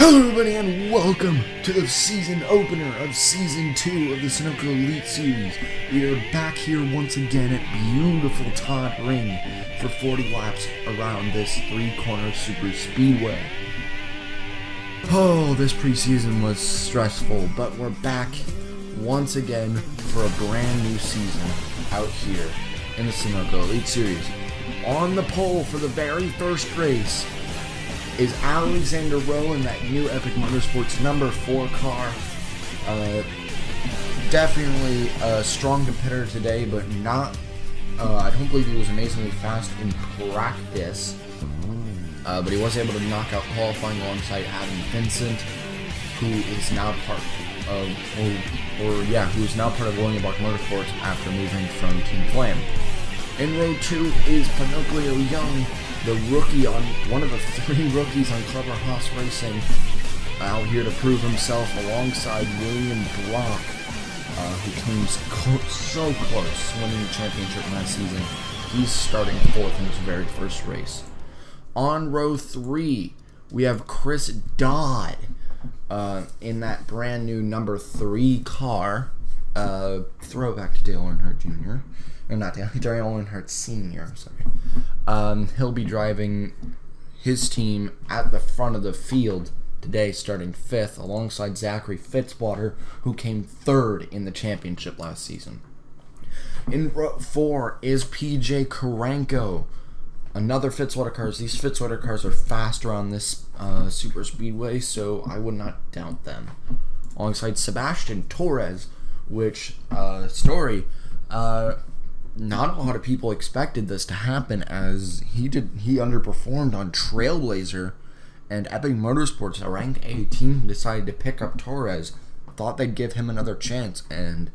Hello everybody and welcome to the season opener of Season 2 of the Sunoco Elite Series. We are back here once again at beautiful Toddring for 40 laps around this three-corner super speedway. Oh, this preseason was stressful, but we're back once again for a brand new season out here in the Sunoco Elite Series. On the pole for the very first race is Alexander Rowe in that new Epic Motorsports number 4 car. Definitely a strong competitor today, but not, I don't believe he was amazingly fast in practice. But he was able to knock out qualifying alongside Adam Vincent, who is now part of, who is now part of William Buck Motorsports after moving from Team Flame. In row 2 is Pinocchio Young, the rookie on one of the 3 rookies on Clever Haas Racing, out here to prove himself alongside William Brock, who came so close winning the championship last season. He's starting 4th in his very first race. On row 3, we have Chris Dodd in that brand new number 3 car. Throwback to Dale Earnhardt Jr. Or not Dale Earnhardt Sr. Sorry. He'll be driving his team at the front of the field today, starting 5th, alongside Zachary Fitzwater, who came 3rd in the championship last season. In row 4 is PJ Karanko. Another Fitzwater cars. These Fitzwater cars are faster on this super speedway, so I would not doubt them. Alongside Sebastian Torres, which not a lot of people expected this to happen, as he underperformed on Trailblazer, and Epic Motorsports, a ranked 18, decided to pick up Torres. Thought they'd give him another chance, and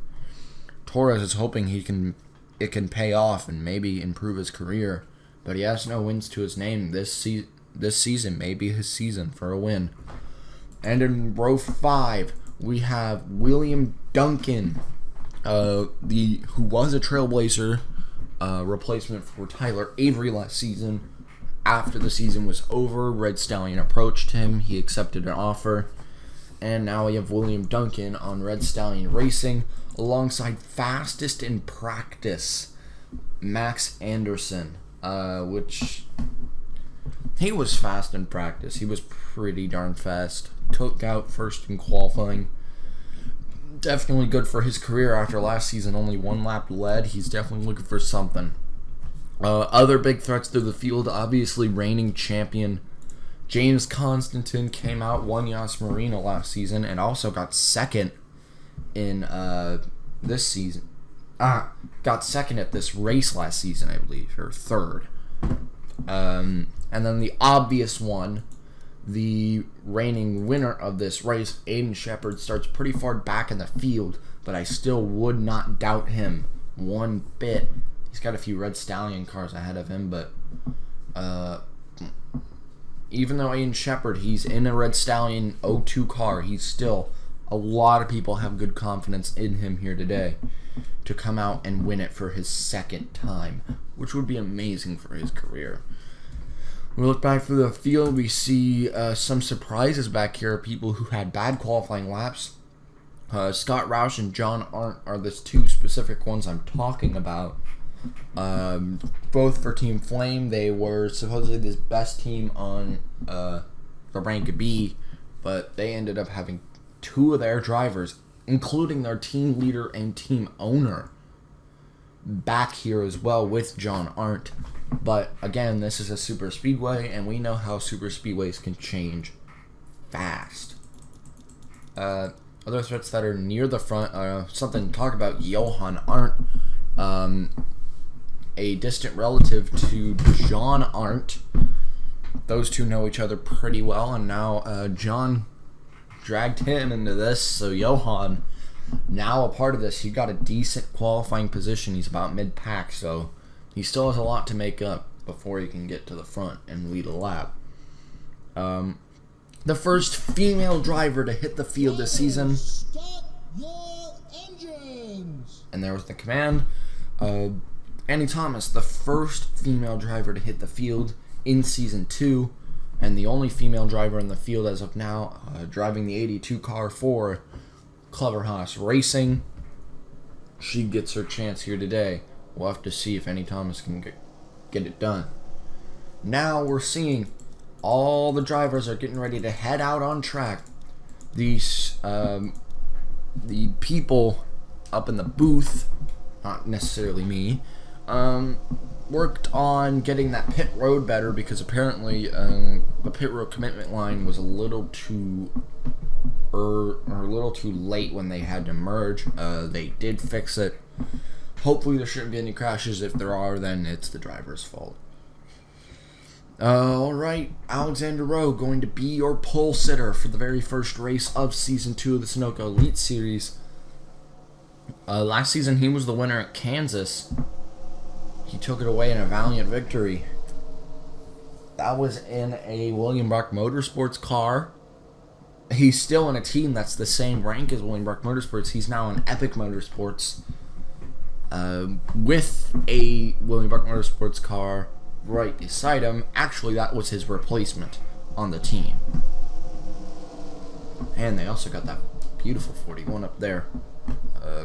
Torres is hoping it can pay off and maybe improve his career. But he has no wins to his name. This season may be his season for a win. And in row 5, we have William Duncan, who was a Trailblazer replacement for Tyler Avery last season. After the season was over, Red Stallion approached him. He accepted an offer. And now we have William Duncan on Red Stallion Racing alongside fastest in practice, Max Anderson. Which he was fast in practice. He was pretty darn fast. Took out first in qualifying. Definitely good for his career after last season. Only 1 lap led. He's definitely looking for something. Other big threats through the field, obviously reigning champion James Constantin came out, won Yas Marina last season, and also got 2nd in this season. Got 2nd at this race last season, I believe, or 3rd. And then the obvious one, the reigning winner of this race, Aiden Shepard, starts pretty far back in the field, but I still would not doubt him one bit. He's got a few Red Stallion cars ahead of him, but even though Aiden Shepard, he's in a Red Stallion 02 car, he's still, a lot of people have good confidence in him here today to come out and win it for his 2nd time, which would be amazing for his career. We look back through the field, we see some surprises back here, people who had bad qualifying laps. Scott Roush and John Arndt are the 2 specific ones I'm talking about. Both for Team Flame. They were supposedly the best team on the rank B, but they ended up having 2 of their drivers, including their team leader and team owner, back here as well with John Arndt. But again, this is a super speedway, and we know how super speedways can change fast. Other threats that are near the front, something to talk about, Johan Arndt, a distant relative to John Arndt. Those 2 know each other pretty well, and now John dragged him into this, so Johan, now a part of this. He got a decent qualifying position. He's about mid-pack, so he still has a lot to make up before he can get to the front and lead a lap. The first female driver to hit the field this season. Stop your engines. And there was the command. Annie Thomas, the first female driver to hit the field in Season 2. and the only female driver in the field as of now, driving the 82 car for Cleverhouse Racing. She gets her chance here today. We'll have to see if Annie Thomas can get it done. Now we're seeing all the drivers are getting ready to head out on track. These the people up in the booth, not necessarily me, worked on getting that pit road better because apparently the pit road commitment line was a little too late when they had to merge. They did fix it. Hopefully there shouldn't be any crashes. If there are, then it's the driver's fault. Alright, Alexander Rowe going to be your pole sitter for the very first race of Season 2 of the Sunoco Elite Series. Last season he was the winner at Kansas. He took it away in a valiant victory. That was in a William Brock Motorsports car. He's still in a team that's the same rank as William Brock Motorsports. He's now in Epic Motorsports with a William Brock Motorsports car right beside him. Actually, that was his replacement on the team. And they also got that beautiful 41 up there.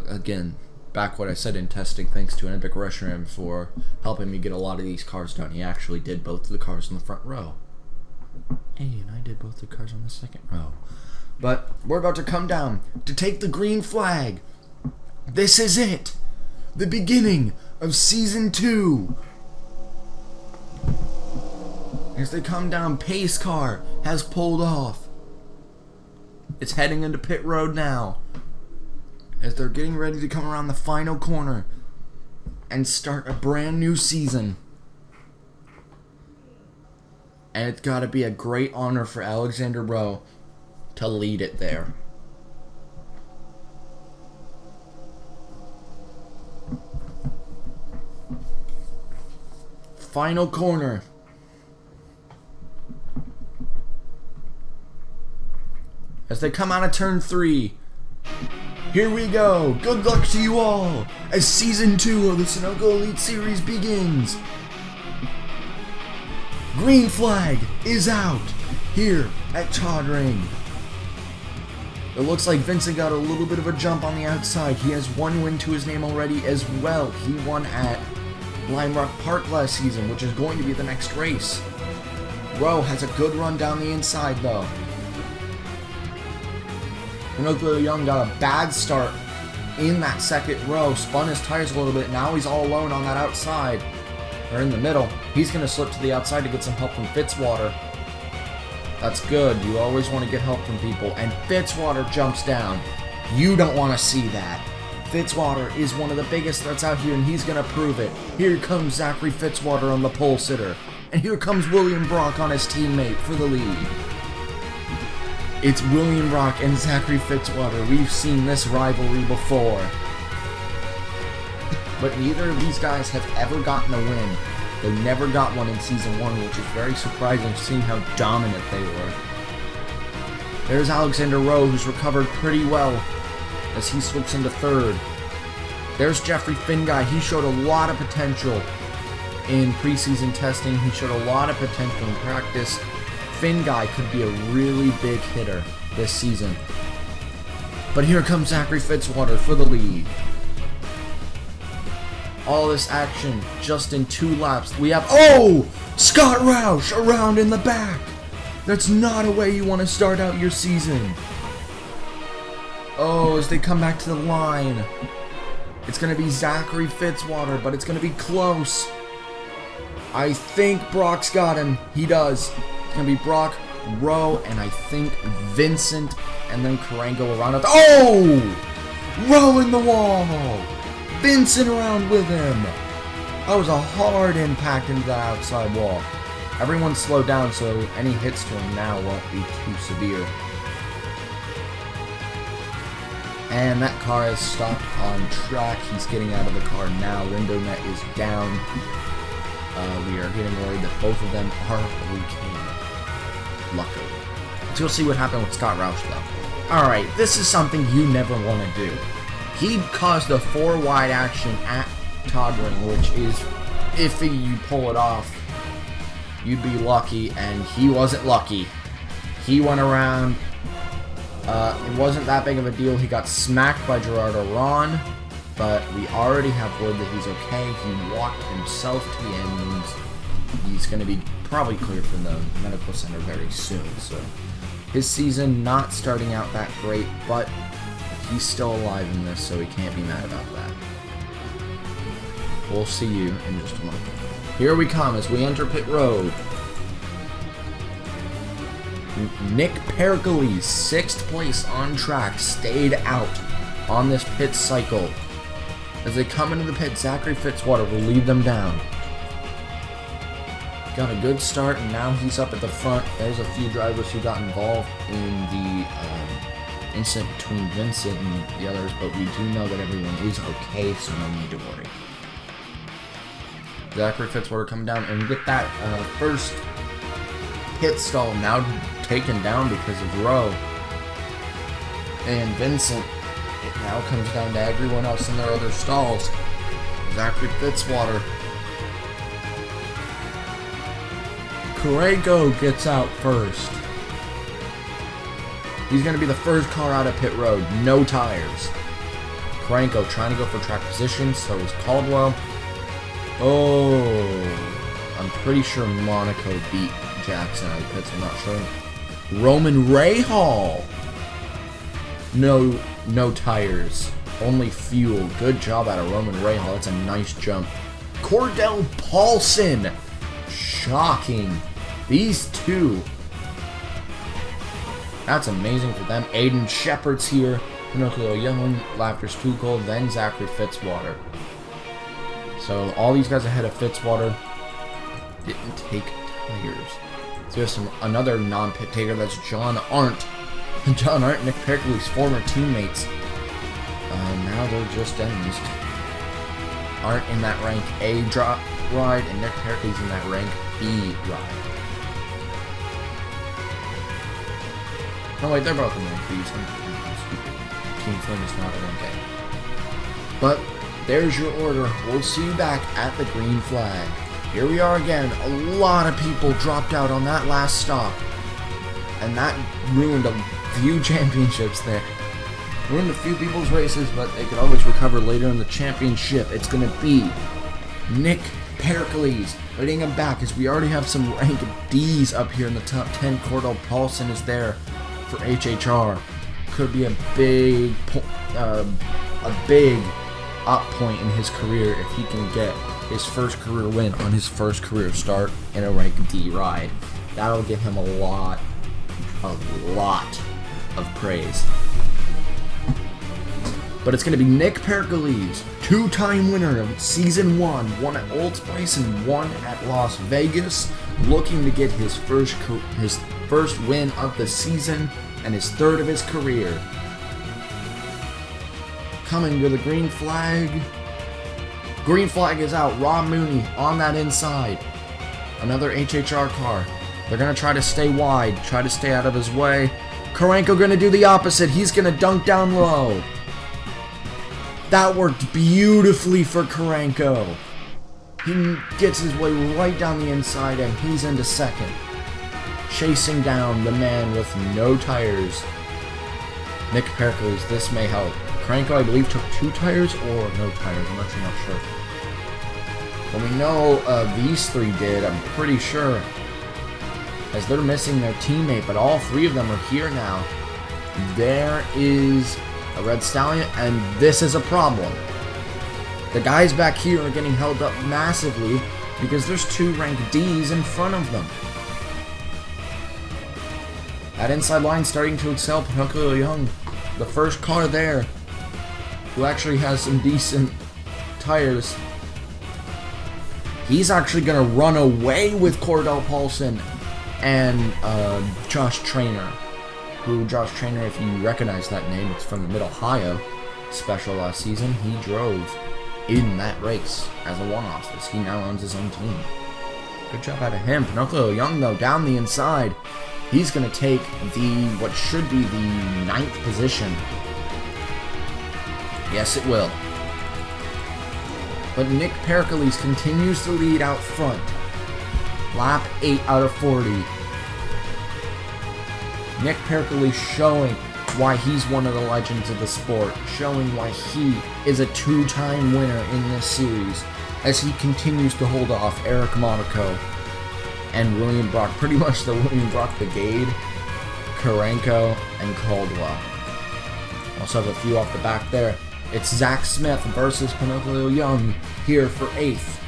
Again, back what I said in testing, thanks to an Epic Restaurant for helping me get a lot of these cars done. He actually did both of the cars in the front row. Hey, and I did both the cars on the second row. But we're about to come down to take the green flag. This is it. The beginning of Season 2. As they come down, Pace car has pulled off. It's heading into pit road now. As they're getting ready to come around the final corner and start a brand new season. And it's got to be a great honor for Alexander Rowe to lead it there. Final corner. As they come out of turn 3. Here we go. Good luck to you all as Season 2 of the Sunoco Elite Series begins. Green flag is out here at Toddring. It looks like Vincent got a little bit of a jump on the outside. He has one win to his name already as well. He won at Lime Rock Park last season, which is going to be the next race. Rowe has a good run down the inside though. Pinocchio Young got a bad start in that second row, spun his tires a little bit. Now he's all alone on that outside, or in the middle. He's going to slip to the outside to get some help from Fitzwater. That's good. You always want to get help from people. And Fitzwater jumps down. You don't want to see that. Fitzwater is one of the biggest threats out here, and he's going to prove it. Here comes Zachary Fitzwater on the pole sitter. And here comes William Brock on his teammate for the lead. It's William Brock and Zachary Fitzwater. We've seen this rivalry before. But neither of these guys have ever gotten a win. They never got one in Season 1, which is very surprising seeing how dominant they were. There's Alexander Rowe, who's recovered pretty well as he slips into third. There's Jeffrey Finguy. He showed a lot of potential in preseason testing. He showed a lot of potential in practice. Finguy could be a really big hitter this season. But here comes Zachary Fitzwater for the lead. All this action just in 2 laps. We have, Scott Roush around in the back. That's not a way you want to start out your season. As they come back to the line. It's going to be Zachary Fitzwater, but it's going to be close. I think Brock's got him. He does. It's going to be Brock, Rowe, and I think Vincent, and then Karango around it. Rowe in the wall. Vincent around with him. That was a hard impact into the outside wall. Everyone slowed down so any hits to him now won't be too severe. And that car has stopped on track. He's getting out of the car now. Window net is down. We are getting worried that both of them are leaking. Luckily. So we'll see what happened with Scott Roush though. Alright, this is something you never want to do. He caused a 4-wide action at Toddring, which is iffy. You pull it off. you'd be lucky, and he wasn't lucky. He went around. It wasn't that big of a deal. He got smacked by Gerardo Ron, but we already have word that he's okay. He walked himself to the end. He's going to be probably cleared from the medical center very soon. So his season not starting out that great, but he's still alive in this, so he can't be mad about that. We'll see you in just a moment. Here we come as we enter pit road. Nick Pergolese, 6th place on track, stayed out on this pit cycle. As they come into the pit, Zachary Fitzwater will lead them down. Got a good start, and now he's up at the front. There's a few drivers who got involved in the incident between Vincent and the others, but we do know that everyone is okay, so no need to worry. Zachary Fitzwater coming down, and we get that first pit stall now taken down because of Rowe and Vincent. It now comes down to everyone else in their other stalls. Zachary Fitzwater. Corrego gets out first. He's going to be the first car out of pit road. No tires. Corrego trying to go for track position, so is Caldwell. Oh, I'm pretty sure Monaco beat Jackson out of pits, I'm not sure. Roman Rahal. No tires. Only fuel. Good job out of Roman Rahal. That's a nice jump. Cordell Paulson. Shocking. These two. That's amazing for them. Aiden Shepard's here. Pinocchio Young, Laughter Stucco, then Zachary Fitzwater. So all these guys ahead of Fitzwater didn't take tires. So there's another non-pit taker. That's John Arndt. John Arndt, Nick Pericles' former teammates. Now they're just enemies. Arndt in that rank A ride, and Nick Pericles in that rank B ride. No, wait, they're both in rank B. Team Flynn is not a rank A. But there's your order. We'll see you back at the green flag. Here we are again. A lot of people dropped out on that last stop. And that ruined a few championships there. Ruined a few people's races, but they could always recover later in the championship. It's going to be Nick Pericles leading him back, as we already have some rank Ds up here in the top 10. Cordell Paulson is there for HHR. Could be a big up point in his career if he can get his first career win on his first career start in a rank D ride. That'll give him a lot of praise. But it's going to be Nick Pericles, 2-time winner of Season 1, one at Old Spice and one at Las Vegas, looking to get his first win of the season and his third of his career. Coming to the green flag. Green flag is out. Rob Mooney on that inside. Another HHR car. They're going to try to stay wide, try to stay out of his way. Karenko going to do the opposite. He's going to dunk down low. That worked beautifully for Karenko. He gets his way right down the inside, and he's into second. Chasing down the man with no tires. Nick Pericles, this may help. Karenko, I believe, took 2 tires or no tires. I'm actually not sure. But we know these 3 did, I'm pretty sure. As they're missing their teammate, but all 3 of them are here now. There is a Red Stallion, and this is a problem. The guys back here are getting held up massively because there's 2 rank Ds in front of them. That inside line starting to excel. Pinocchio Young, the first car there, who actually has some decent tires. He's actually going to run away with Cordell Paulson and Josh Trainer. Josh Trainer, if you recognize that name, it's from the Mid-Ohio special last season. He drove in that race as a one-off, as he now owns his own team. Good job out of him. Pinocchio Young, though, down the inside. He's going to take what should be the 9th position. Yes, it will. But Nick Pericles continues to lead out front. Lap 8 out of 40. Nick Pericles showing why he's one of the legends of the sport, showing why he is a two-time winner in this series as he continues to hold off Eric Monaco and William Brock, pretty much the William Brock Brigade, Karenko, and Caldwell. Also have a few off the back there. It's Zach Smith versus Pinocchio Young here for 8th.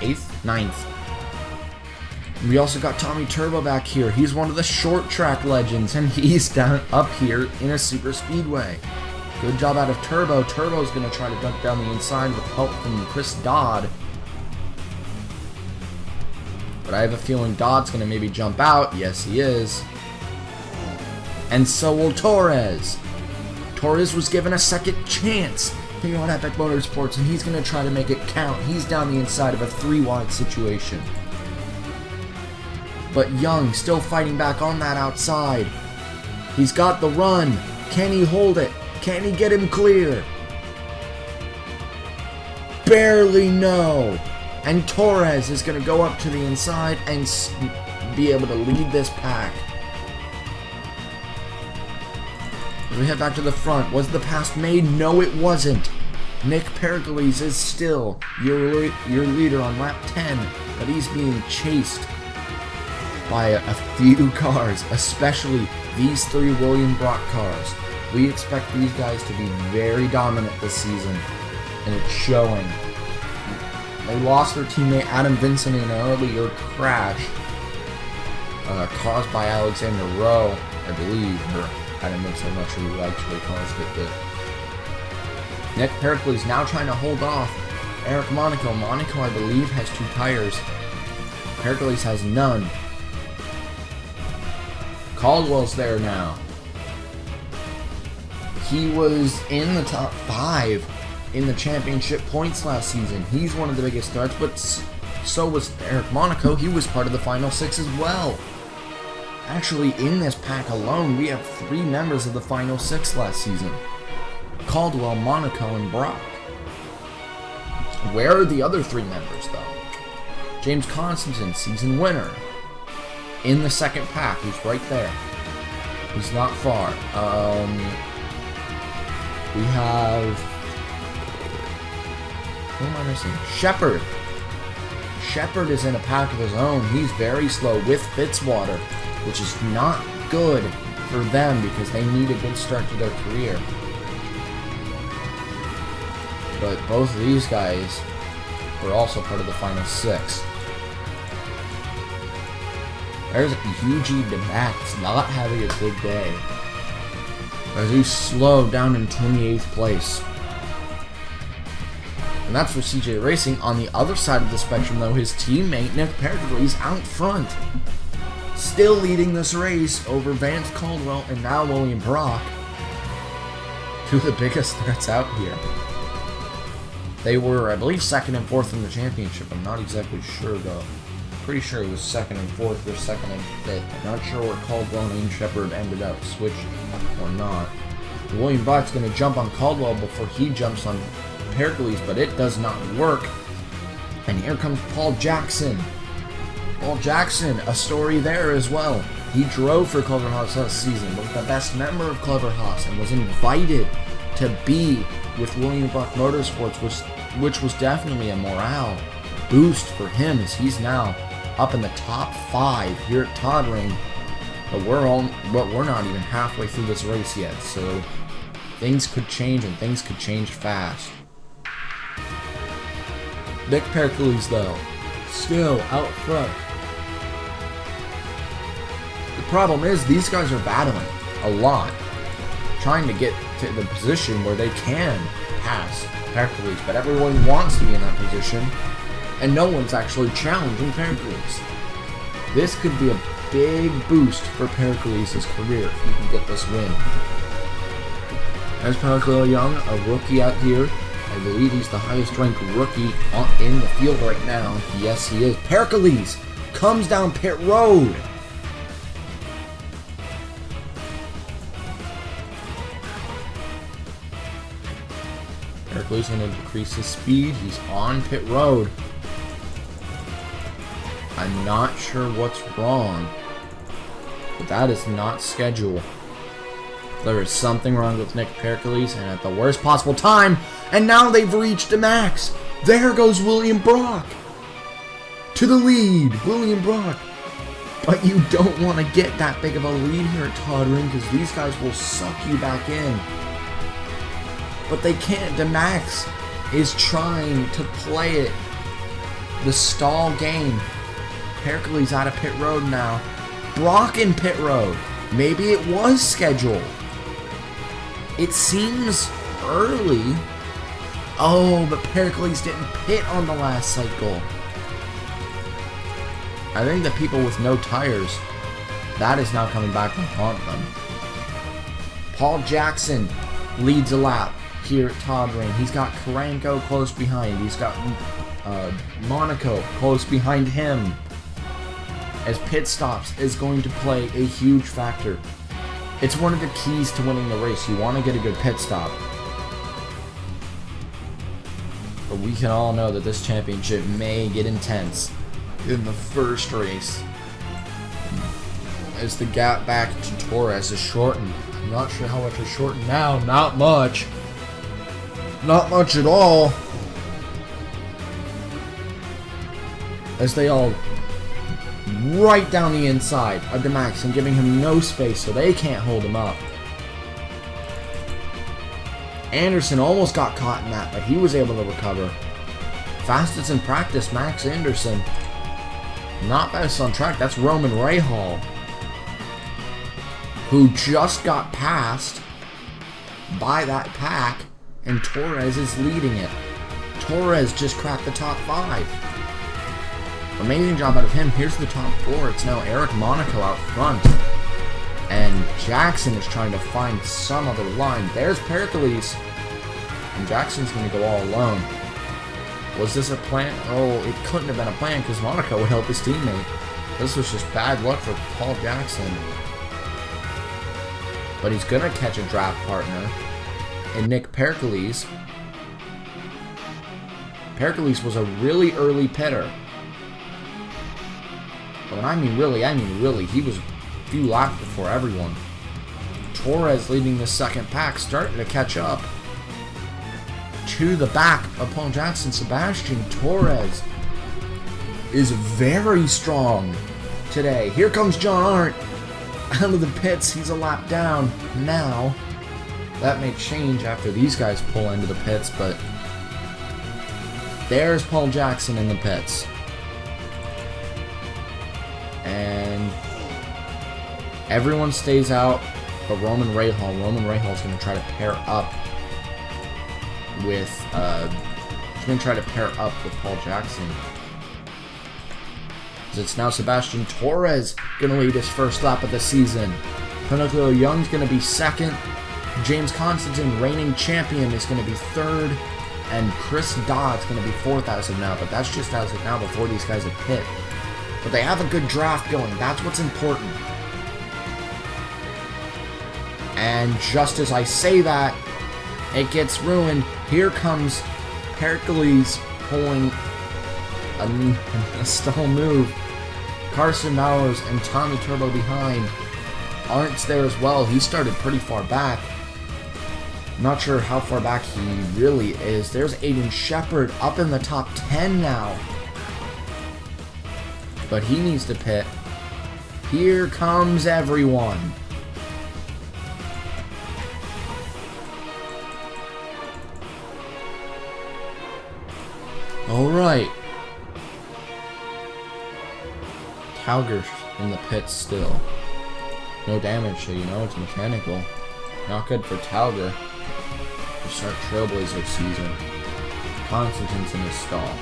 9th. We also got Tommy Turbo back here. He's one of the short track legends, and he's down up here in a super speedway. Good job out of Turbo. Turbo's going to try to dunk down the inside with help from Chris Dodd. But I have a feeling Dodd's going to maybe jump out. Yes, he is. And so will Torres. Torres was given a second chance here on Epic Motorsports, and he's going to try to make it count. He's down the inside of a 3-wide situation. But Young still fighting back on that outside. He's got the run. Can he hold it? Can he get him clear? Barely no. And Torres is going to go up to the inside and be able to lead this pack. As we head back to the front, was the pass made? No, it wasn't. Nick Pericles is still your leader on lap 10, but he's being chased by a few cars, especially these 3 William Brock cars. We expect these guys to be very dominant this season, and it's showing. They lost their teammate Adam Vincent in an earlier crash caused by Alexander Rowe, I believe, or Adam Vincent, I'm not sure who actually caused it, but Nick Pericles now trying to hold off Eric Monaco. Monaco, I believe, has 2 tires. Pericles has none. Caldwell's there now. He was in the top 5 in the championship points last season. He's one of the biggest threats, but so was Eric Monaco. He was part of the final 6 as well. Actually, in this pack alone, we have 3 members of the final 6 last season. Caldwell, Monaco, and Brock. Where are the other 3 members, though? James Constantine, season winner. In the second pack, he's right there. He's not far. We have... who am I missing? Shepard. Shepard is in a pack of his own. He's very slow with Fitzwater, which is not good for them because they need a good start to their career. But both of these guys were also part of the final 6. There's Yuji Demax not having a good day, as he's slow down in 28th place. And that's for CJ Racing. On the other side of the spectrum, though, his teammate Nick Pericles out front, still leading this race over Vance Caldwell and now William Brock, 2 of the biggest threats out here. They were, I believe, 2nd and 4th in the championship. I'm not exactly sure, though. Pretty sure it was 2nd and 4th or 2nd and 5th. I'm not sure where Caldwell and Shepard ended up, switched or not. William Brock's going to jump on Caldwell before he jumps on Pericles, but it does not work. And here comes Paul Jackson. Paul Jackson, a story there as well. He drove for Clever Haas last season, was the best member of Clever Haas, and was invited to be with William Brock Motorsports, which was definitely a morale boost for him, as he's now up in the top 5 here at Toddring. But we're not even halfway through this race yet, so things could change, and things could change fast. Nick Pericles, though, still out front. The problem is these guys are battling a lot, trying to get to the position where they can pass Pericles, but everyone wants to be in that position, and no one's actually challenging Pericles. This could be a big boost for Pericles' career if he can get this win. As Pinocchio Young, a rookie out here, I believe he's the highest ranked rookie in the field right now. Yes, he is. Pericles comes down pit road. Pericles going to decrease his speed. He's on pit road. I'm not sure what's wrong, but that is not schedule. There is something wrong with Nick Pericles, and at the worst possible time, and now they've reached a max. There goes William Brock to the lead. William Brock. But you don't want to get that big of a lead here at Toddring, because these guys will suck you back in. But they can't. DeMax is trying to play it. The stall game. Pericles out of pit road now. Brock in pit road. Maybe it was scheduled. It seems early. Oh, but Pericles didn't pit on the last cycle. I think the people with no tires, that is now coming back to haunt them. Paul Jackson leads a lap here at Toddring. He's got Karanko close behind. He's got Monaco close behind him. As pit stops is going to play a huge factor. It's one of the keys to winning the race. You want to get a good pit stop. But we can all know that this championship may get intense in the first race, as the gap back to Torres is shortened. I'm not sure how much is shortened now. Not much. Not much at all. As they all right down the inside of DeMax and giving him no space, so they can't hold him up. Anderson almost got caught in that, but he was able to recover. Fastest in practice, Max Anderson. Not best on track. That's Roman Rahal, who just got passed by that pack, and Torres is leading it. Torres just cracked the top 5. Amazing job out of him. Here's the top 4. It's now Eric Monaco out front, and Jackson is trying to find some other line. There's Pericles, and Jackson's going to go all alone. Was this a plan? Oh, it couldn't have been a plan, because Monaco would help his teammate. This was just bad luck for Paul Jackson. But he's going to catch a draft partner in Nick Pericles. Pericles was a really early pitter. But when I mean really. He was a few laps before everyone. Torres leading the second pack, starting to catch up to the back of Paul Jackson. Sebastian Torres is very strong today. Here comes John Arndt out of the pits. He's a lap down now. That may change after these guys pull into the pits, but there's Paul Jackson in the pits. And everyone stays out but Roman Rahal. Roman Rahal is going to try to pair up with Paul Jackson. It's now Sebastian Torres going to lead his first lap of the season. Pinocchio Young's going to be second. James Constantine, reigning champion, is going to be third. And Chris Dodd's going to be fourth as of now. But that's just as of now before these guys have hit. But they have a good draft going. That's what's important. And just as I say that, it gets ruined. Here comes Pericles pulling a stall move. Carson Bowers and Tommy Turbo behind. Arndt's there as well. He started pretty far back. Not sure how far back he really is. There's Aiden Shepard up in the top 10 now. But he needs to pit. Here comes everyone. Alright. Tauger's in the pits still. No damage, so you know it's mechanical. Not good for Tauger to start Trailblazer season. Constantine's in his stall.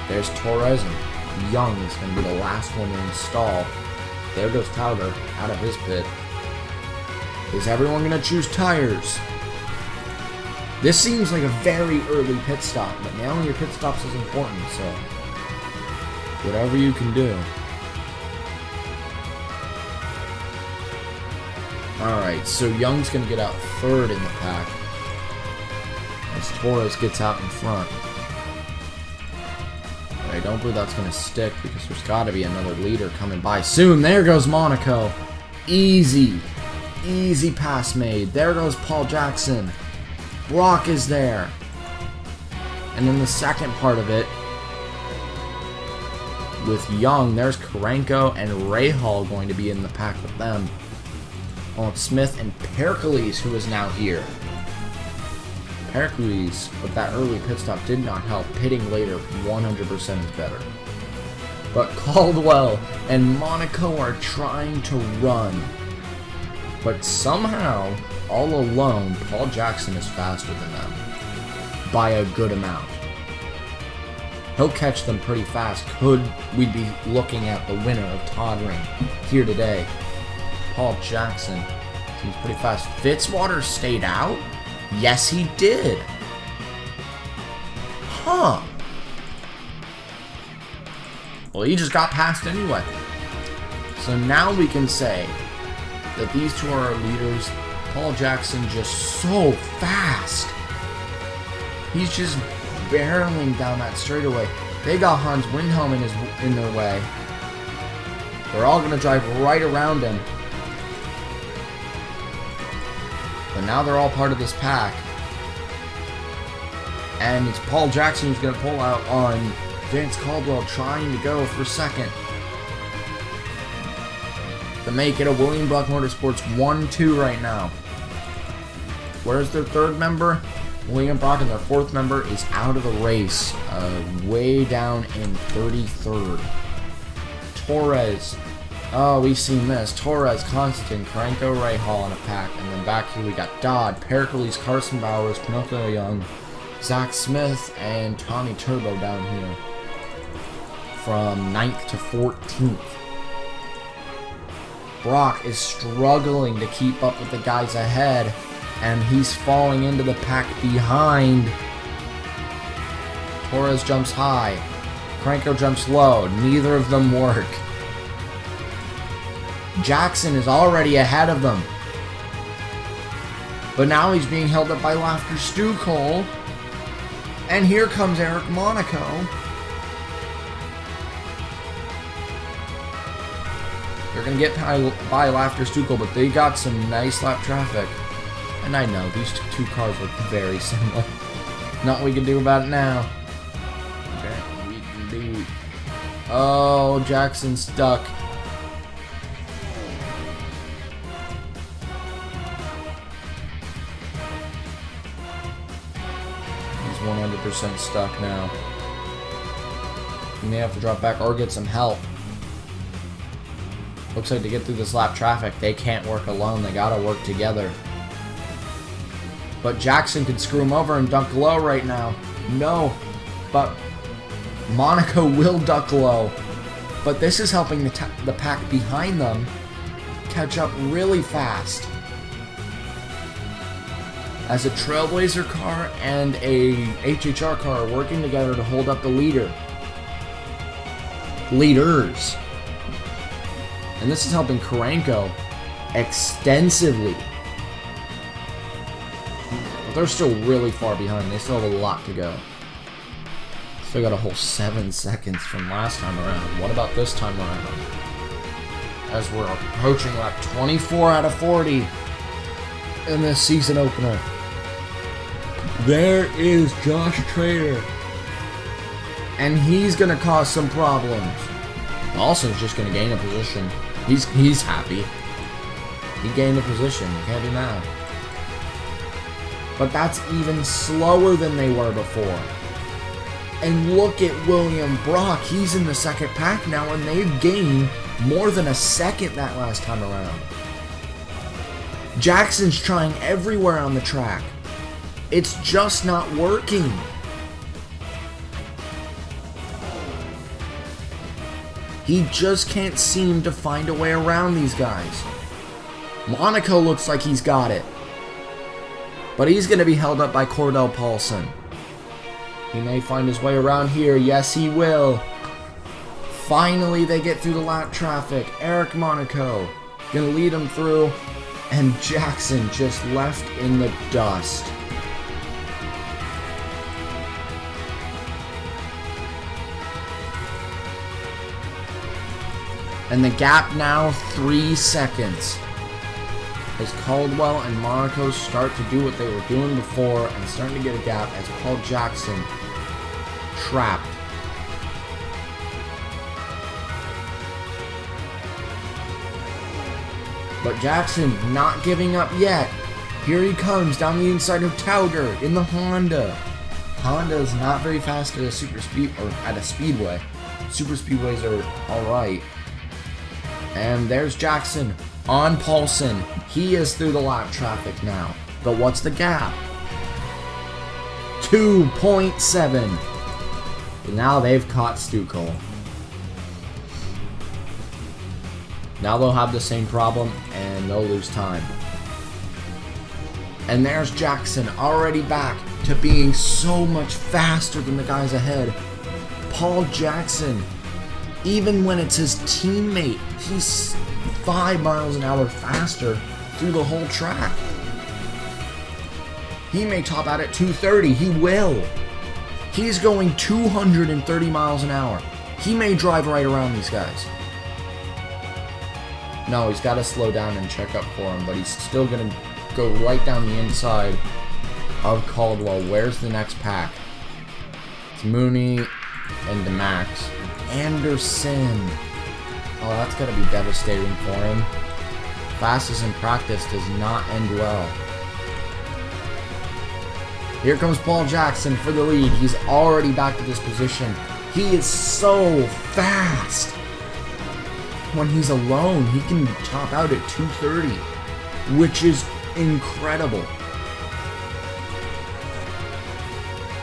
There's Torres, and Young is going to be the last one to install. There goes Tauger out of his pit. Is everyone going to choose tires? This seems like a very early pit stop, but now your pit stops is important, so whatever you can do. Alright, so Young's going to get out third in the pack as Torres gets out in front. I don't believe that's going to stick because there's got to be another leader coming by soon. There goes Monaco. Easy pass made. There goes Paul Jackson. Brock is there. And then the second part of it, with Young, there's Karenko and Rahal going to be in the pack with them. On Smith and Pericles, who is now here. Pericles, with that early pit stop, did not help. Pitting later, 100% is better. But Caldwell and Monaco are trying to run. But somehow, all alone, Paul Jackson is faster than them. By a good amount. He'll catch them pretty fast. Could we be looking at the winner of Toddring here today? Paul Jackson seems pretty fast. Fitzwater stayed out? Yes, he did. Huh. Well, he just got past anyway. So now we can say that these two are our leaders. Paul Jackson just so fast. He's just barreling down that straightaway. They got Hans Windholm in their way. They're all going to drive right around him. But now they're all part of this pack. And it's Paul Jackson who's going to pull out on Vance Caldwell, trying to go for second. To make it a William Brock Motorsports 1-2 right now. Where's their third member? William Brock, and their fourth member is out of the race. Way down in 33rd. Torres. Oh, we've seen this. Torres, Constantine, Karenko, Rahal in a pack. And then back here we got Dodd, Pericles, Carson Bowers, Pinocchio Young, Zach Smith, and Tommy Turbo down here. From 9th to 14th. Brock is struggling to keep up with the guys ahead. And he's falling into the pack behind. Torres jumps high. Karenko jumps low. Neither of them work. Jackson is already ahead of them. But now he's being held up by Laughter Stu Cole. And here comes Eric Monaco. They're going to get by Laughter Stu Cole, but they got some nice lap traffic. And I know, these two cars look very similar. Nothing we can do about it now. Okay, we can do... Oh, Jackson's stuck. He's 100% stuck now. He may have to drop back or get some help. Looks like to get through this lap traffic, they can't work alone. They gotta work together. But Jackson could screw him over and duck low right now. No. But Monaco will duck low. But this is helping the pack behind them catch up really fast. As a Trailblazer car and a HHR car are working together to hold up the leaders. And this is helping Karenko extensively. But they're still really far behind. They still have a lot to go. Still got a whole 7 seconds from last time around. What about this time around? As we're approaching lap 24 out of 40 in this season opener. There is Josh Trader. And he's going to cause some problems. Lawson's just going to gain a position. He's happy. He gained a position. You can't do that. But that's even slower than they were before. And look at William Brock. He's in the second pack now, and they've gained more than a second that last time around. Jackson's trying everywhere on the track. It's just not working. He just can't seem to find a way around these guys. Monaco looks like he's got it. But he's going to be held up by Cordell Paulson. He may find his way around here. Yes, he will. Finally, they get through the lap traffic. Eric Monaco going to lead him through. And Jackson just left in the dust. And the gap now 3 seconds. As Caldwell and Monaco start to do what they were doing before and starting to get a gap as Paul Jackson trapped. But Jackson not giving up yet. Here he comes down the inside of Towder in the Honda. Honda is not very fast at a speedway. Super speedways are alright. And there's Jackson on Paulson. He is through the lap traffic now. But what's the gap? 2.7. Now they've caught Sunoco. Now they'll have the same problem and they'll lose time. And there's Jackson already back to being so much faster than the guys ahead. Paul Jackson, even when it's his teammate, he's 5 miles an hour faster through the whole track. He may top out at 230. He will. He's going 230 miles an hour. He may drive right around these guys. No, he's got to slow down and check up for him, but he's still going to go right down the inside of Caldwell. Where's the next pack? It's Mooney and DeMax. Anderson. Oh, that's got to be devastating for him. Fastest in practice does not end well. Here comes Paul Jackson for the lead. He's already back to this position. He is so fast. When he's alone, he can top out at 230, which is incredible.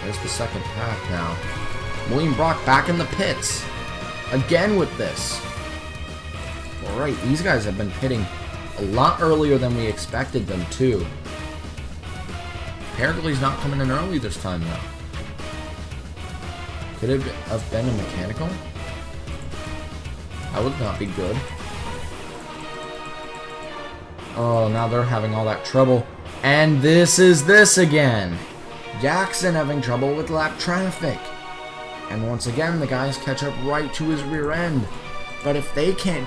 There's the second pack now. William Brock back in the pits. Again with this. Alright, these guys have been pitting a lot earlier than we expected them to. Apparently he's not coming in early this time though. Could it have been a mechanical? That would not be good. Oh, now they're having all that trouble. And this is this again. Jackson having trouble with lap traffic. And once again, the guys catch up right to his rear end. But if they can't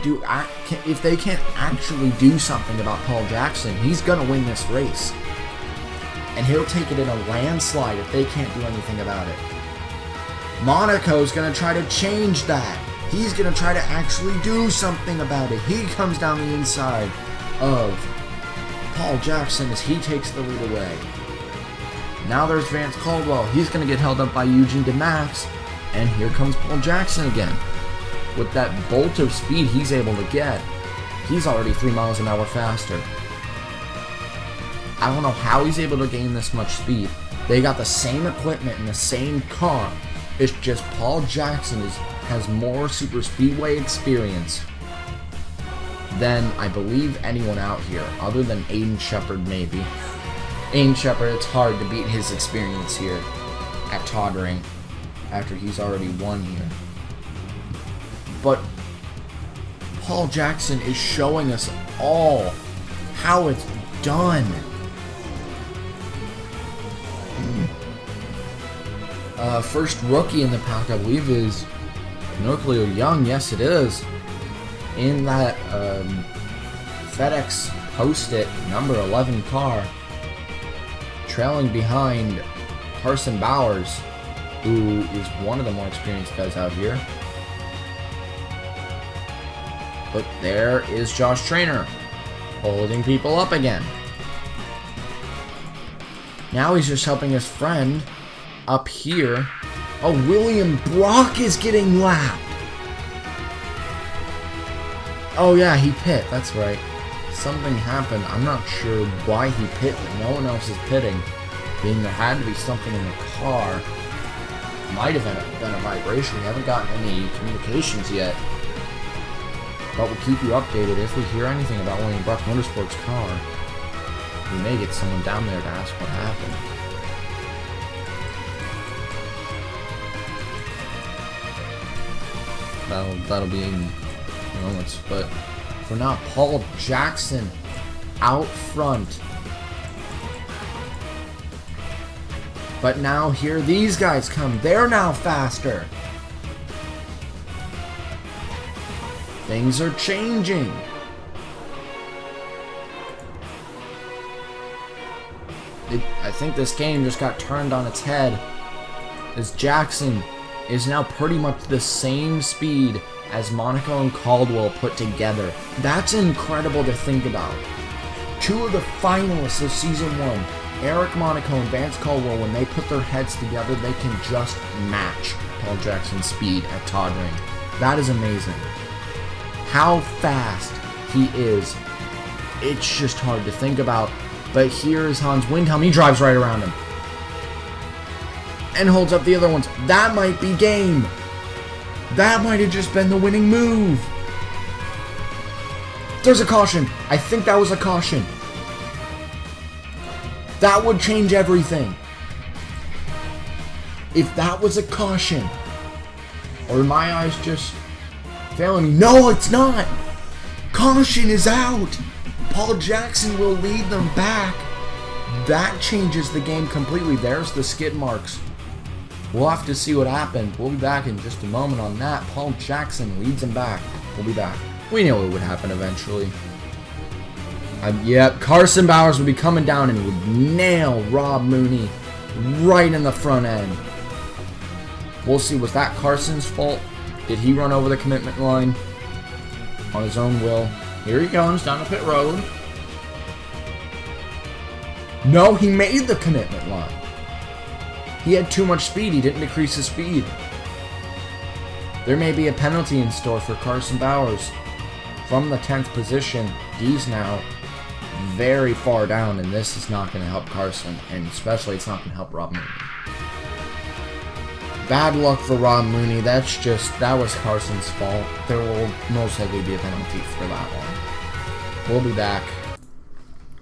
actually do something about Paul Jackson, he's gonna win this race. And he'll take it in a landslide if they can't do anything about it. Monaco's gonna try to change that. He's gonna try to actually do something about it. He comes down the inside of Paul Jackson as he takes the lead away. Now there's Vance Caldwell. He's gonna get held up by Eugene DeMax. And here comes Paul Jackson again. With that bolt of speed he's able to get, he's already 3 miles an hour faster. I don't know how he's able to gain this much speed. They got the same equipment and the same car. It's just Paul Jackson has more super speedway experience than I believe anyone out here, other than Aiden Shepard maybe. Aiden Shepard, it's hard to beat his experience here at Toddring after he's already won here. But Paul Jackson is showing us all how it's done. First rookie in the pack, I believe, is Pinocchio Young. Yes, it is. In that FedEx Post-it number 11 car, trailing behind Carson Bowers, who is one of the more experienced guys out here. But there is Josh Trainer, holding people up again. Now he's just helping his friend up here. Oh, William Brock is getting lapped. Oh yeah, he pit, that's right. Something happened. I'm not sure why he pit, but no one else is pitting. Being there had to be something in the car. Might have been a vibration. We haven't gotten any communications yet. But we'll keep you updated if we hear anything about William Brock Motorsports' car. We may get someone down there to ask what happened. That'll be in moments. But for now, Paul Jackson out front. But now here these guys come. They're now faster. Things are changing. I think this game just got turned on its head, as Jackson is now pretty much the same speed as Monaco and Caldwell put together. That's incredible to think about. Two of the finalists of Season 1, Eric Monaco and Vance Caldwell, when they put their heads together, they can just match Paul Jackson's speed at Toddring. That is amazing. How fast he is, it's just hard to think about. But here is Hans Windhelm. He drives right around him and holds up the other ones. That might be game. That might have just been the winning move. There's a caution. I think that was a caution. That would change everything. If that was a caution. Or my eyes just failing me. No, it's not. Caution is out. Paul Jackson will lead them back. That changes the game completely. There's the skid marks. We'll have to see what happened. We'll be back in just a moment on that. Paul Jackson leads them back. We'll be back. We knew it would happen eventually. Yep, Carson Bowers would be coming down and would nail Rob Mooney right in the front end. We'll see. Was that Carson's fault? Did he run over the commitment line on his own will? Here he comes down the pit road. No, he made the commitment line. He had too much speed. He didn't decrease his speed. There may be a penalty in store for Carson Bowers. From the 10th position, he's now very far down, and this is not going to help Carson, and especially it's not going to help Rob Mooney. Bad luck for Rob Mooney. That was Carson's fault. There will most likely be a penalty for that one. We'll be back.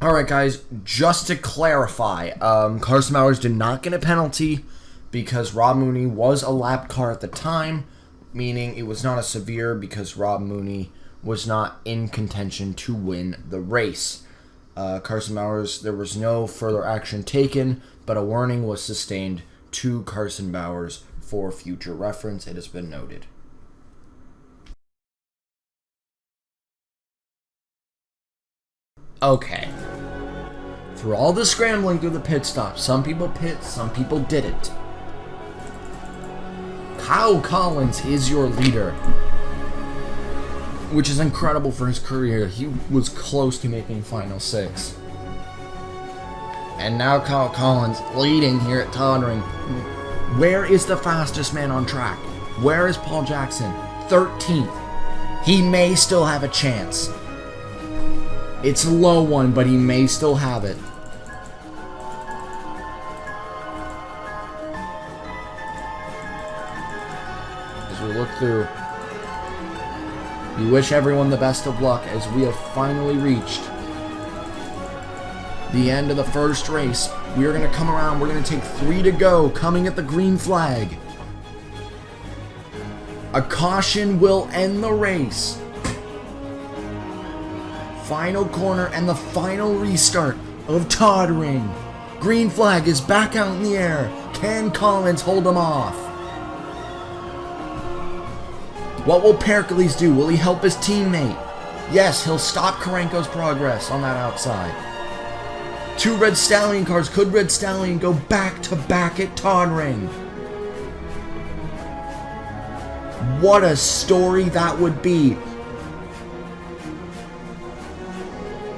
Alright guys, just to clarify, Carson Bowers did not get a penalty because Rob Mooney was a lap car at the time, meaning it was not a severe because Rob Mooney was not in contention to win the race. Carson Bowers, there was no further action taken, but a warning was sustained to Carson Bowers for future reference. It has been noted. Okay. Through all the scrambling through the pit stop, some people pit, some people didn't. Kyle Collins is your leader, which is incredible for his career. He was close to making Final 6. And now Kyle Collins leading here at Toddring. Where is the fastest man on track? Where is Paul Jackson? 13th. He may still have a chance. It's a low one, but he may still have it. As we look through, we wish everyone the best of luck as we have finally reached the end of the first race. We are going to come around. We're going to take 3 to go, coming at the green flag. A caution will end the race. Final corner and the final restart of Toddring. Green flag is back out in the air. Can Collins hold him off? What will Pericles do? Will he help his teammate? Yes, he'll stop Karenko's progress on that outside. 2 Red Stallion cars. Could Red Stallion go back to back at Toddring? What a story that would be.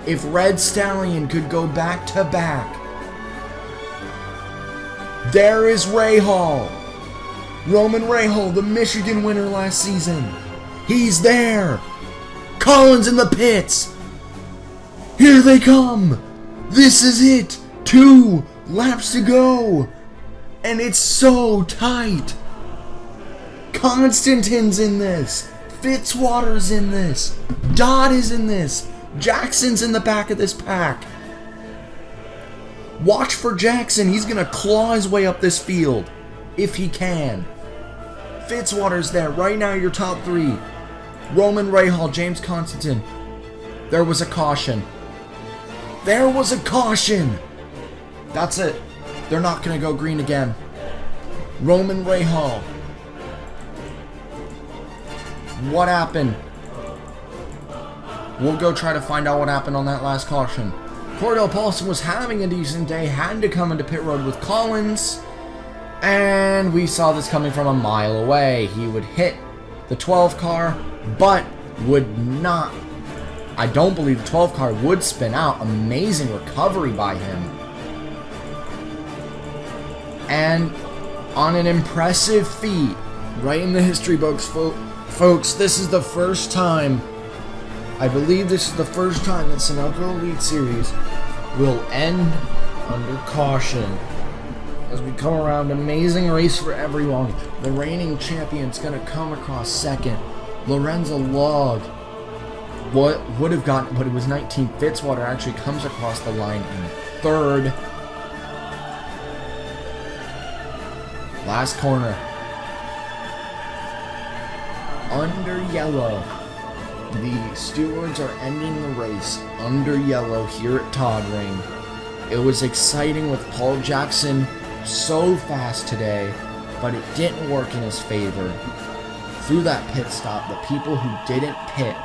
If Red Stallion could go back to back. There is Rahal. Roman Rahal, the Michigan winner last season. He's there. Collins in the pits. Here they come. This is it. 2 laps to go. And it's so tight. Constantine's in this. Fitzwater's in this. Dodd is in this. Jackson's in the back of this pack. Watch for Jackson. He's going to claw his way up this field. If he can. Fitzwater's there. Right now, your top 3. Roman Rahal, James Constantine. There was a caution. There was a caution. That's it. They're not going to go green again. Roman Rahal. What happened? We'll go try to find out what happened on that last caution. Cordell Paulson was having a decent day, had to come into pit road with Collins, and we saw this coming from a mile away. He would hit the 12 car, but would not. I don't believe the 12 car would spin out. Amazing recovery by him. And on an impressive feat, right in the history books, folks, this is the first time, I believe this is the first time that Sunoco Elite Series will end under caution. As we come around, amazing race for everyone. The reigning champion's going to come across second. Lorenzo Log, what would have gotten, but it was 19. Fitzwater actually comes across the line in third. Last corner. Under yellow. The stewards are ending the race under yellow here at Toddring. It was exciting with Paul Jackson so fast today, but it didn't work in his favor. Through that pit stop, the people who didn't pit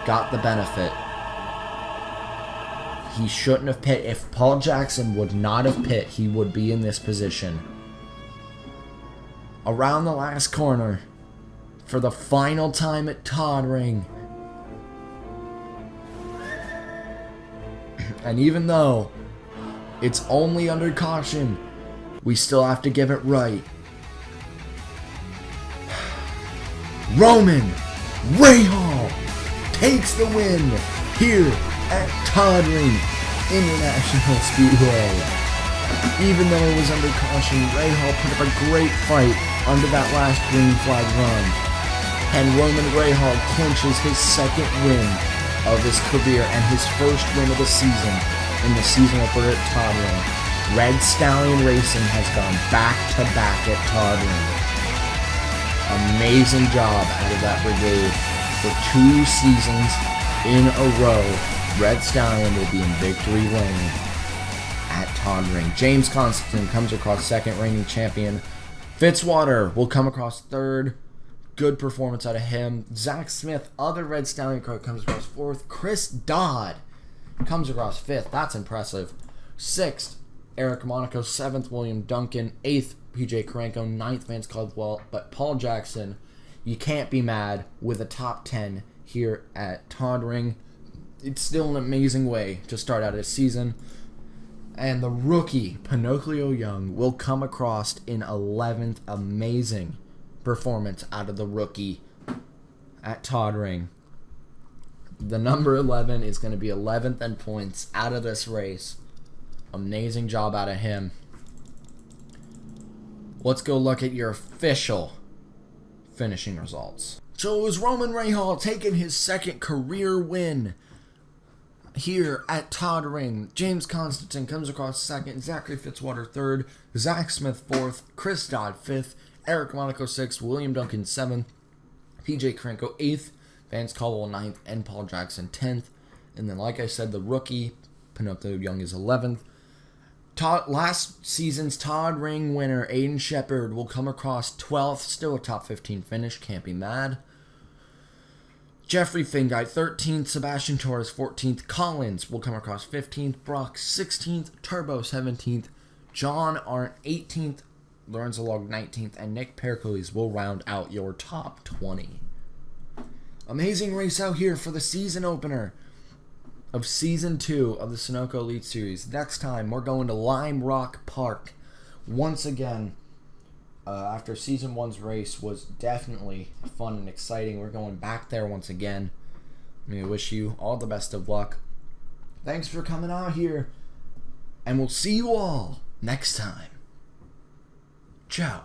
got the benefit. He shouldn't have pit. If Paul Jackson would not have pit, he would be in this position. Around the last corner, for the final time at Toddring. And even though it's only under caution, we still have to give it right. Roman Rahal takes the win here at Toddring International Speedway. Even though it was under caution, Rahal put up a great fight under that last green flag run. And Roman Rahal clinches his second win of his career and his first win of the season in the season opener at Toddring. Red Stallion Racing has gone back-to-back at Toddring. Amazing job out of that brigade. For 2 seasons in a row, Red Stallion will be in victory lane at Toddring. James Constantine comes across second, reigning champion. Fitzwater will come across third. Good performance out of him. Zach Smith, other Red Stallion car, comes across fourth. Chris Dodd comes across fifth. That's impressive. Sixth, Eric Monaco. Seventh, William Duncan. Eighth, PJ Karenko. Ninth, Vance Caldwell. But Paul Jackson, you can't be mad with a top 10 here at Toddring. It's still an amazing way to start out a season. And the rookie, Pinocchio Young, will come across in 11th. Amazing performance out of the rookie at Toddring. The number 11 is going to be 11th in points out of this race. Amazing job out of him. Let's go look at your official finishing results. So it was Roman Rahal taking his second career win here at Toddring. James Constantine comes across second. Zachary Fitzwater third. Zach Smith fourth. Chris Dodd fifth. Eric Monaco 6th, William Duncan 7th, PJ Karenko 8th, Vance Caldwell 9th, and Paul Jackson 10th. And then, like I said, the rookie, Pinocchio Young, is 11th. Last season's Toddring winner, Aiden Shepard, will come across 12th, still a top 15 finish, can't be mad. Jeffrey Fingite 13th, Sebastian Torres 14th, Collins will come across 15th, Brock 16th, Turbo 17th, John Arndt 18th, Lorenzo Log 19th, and Nick Pericles will round out your top 20. Amazing race out here for the season opener of Season 2 of the Sunoco Elite Series. Next time, we're going to Lime Rock Park. Once again, after Season 1's race was definitely fun and exciting, we're going back there once again. I wish you all the best of luck. Thanks for coming out here, and we'll see you all next time. Ciao.